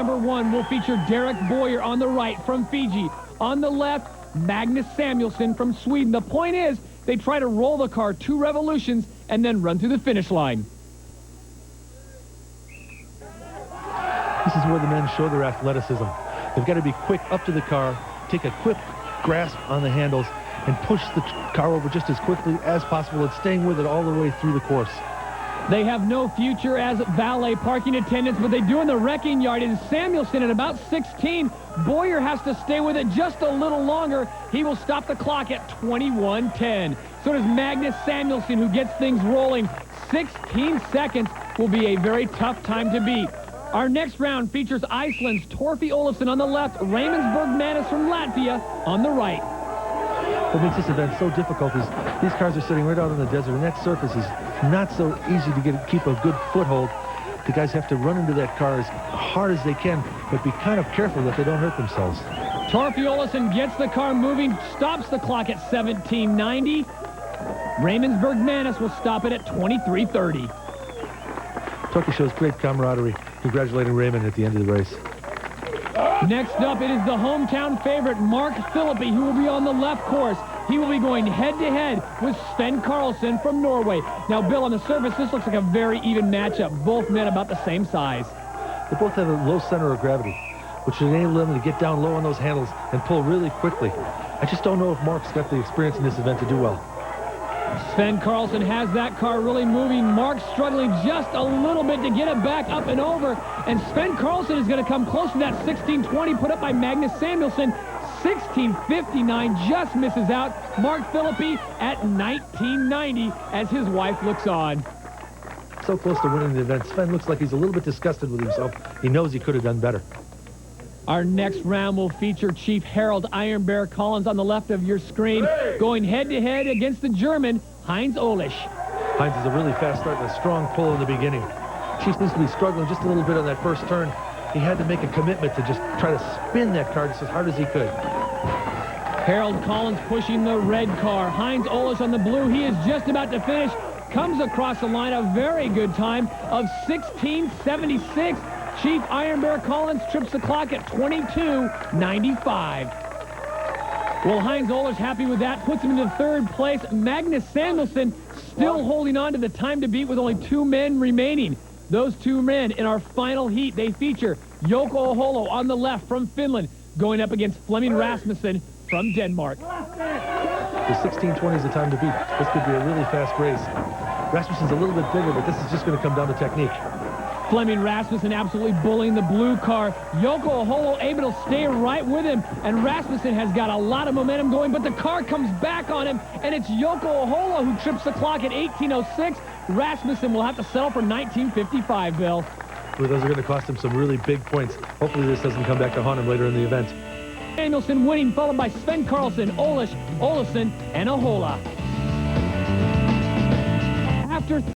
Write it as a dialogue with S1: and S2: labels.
S1: number 1 will feature Derek Boyer on the right from Fiji. On the left, Magnus Samuelsson from Sweden. The point is, they try to roll the car 2 revolutions and then run through the finish line.
S2: This is where the men show their athleticism. They've got to be quick up to the car, take a quick grasp on the handles, and push the car over just as quickly as possible and staying with it all the way through the course.
S1: They have no future as valet parking attendants, but they do in the wrecking yard. And Samuelsson at about 16. Boyer has to stay with it just a little longer. He will stop the clock at 21:10. So does Magnus Samuelsson, who gets things rolling. 16 seconds will be a very tough time to beat. Our next round features Iceland's Torfi Olafsson on the left, Raymond Manis from Latvia on the right.
S2: What makes this event so difficult is these cars are sitting right out on the desert, and that surface is not so easy to keep a good foothold. The guys have to run into that car as hard as they can, but be kind of careful that they don't hurt themselves.
S1: Torfi Olafsson gets the car moving, stops the clock at 17:90. Raymond Manis will stop it at 23:30.
S2: Torfi shows great camaraderie, congratulating Raymond at the end of the race.
S1: Next up, it is the hometown favorite, Mark Philippi, who will be on the left course. He will be going head-to-head with Sven Karlsson from Norway. Now, Bill, on the surface, this looks like a very even matchup. Both men about the same size.
S2: They both have a low center of gravity, which should enable them to get down low on those handles and pull really quickly. I just don't know if Mark's got the experience in this event to do well.
S1: Sven Karlsson has that car really moving. Mark's struggling just a little bit to get it back up and over. And Sven Karlsson is going to come close to that 16:20 put up by Magnus Samuelsson. 16:59 just misses out. Mark Philippi at 19:90 as his wife looks on.
S2: So close to winning the event. Sven looks like he's a little bit disgusted with himself. He knows he could have done better.
S1: Our next round will feature Chief Harold Iron Bear Collins on the left of your screen, going head-to-head against the German, Heinz Olisch.
S2: Heinz is a really fast start and a strong pull in the beginning. Chief seems to be struggling just a little bit on that first turn. He had to make a commitment to just try to spin that car just as hard as he could.
S1: Harold Collins pushing the red car. Heinz Olisch on the blue. He is just about to finish. Comes across the line a very good time of 16:76. Chief Iron Bear Collins trips the clock at 22:95. Well, Heinz Olisch happy with that, puts him into third place. Magnus Samuelsson still holding on to the time to beat with only 2 men remaining. Those 2 men in our final heat, they feature Jouko Aholo on the left from Finland, going up against Flemming Rasmussen from Denmark.
S2: The 16:20 is the time to beat. This could be a really fast race. Rasmussen's a little bit bigger, but this is just going to come down to technique.
S1: Flemming Rasmussen absolutely bullying the blue car. Jouko Aholo able to stay right with him, and Rasmussen has got a lot of momentum going, but the car comes back on him, and it's Jouko Aholo who trips the clock at 18:06. Rasmussen will have to settle for 19:55, Bill.
S2: Well, those are going to cost him some really big points. Hopefully this doesn't come back to haunt him later in the event.
S1: Samuelsson winning, followed by Sven Karlsson, Olisch, Olafsson, and Ahola. After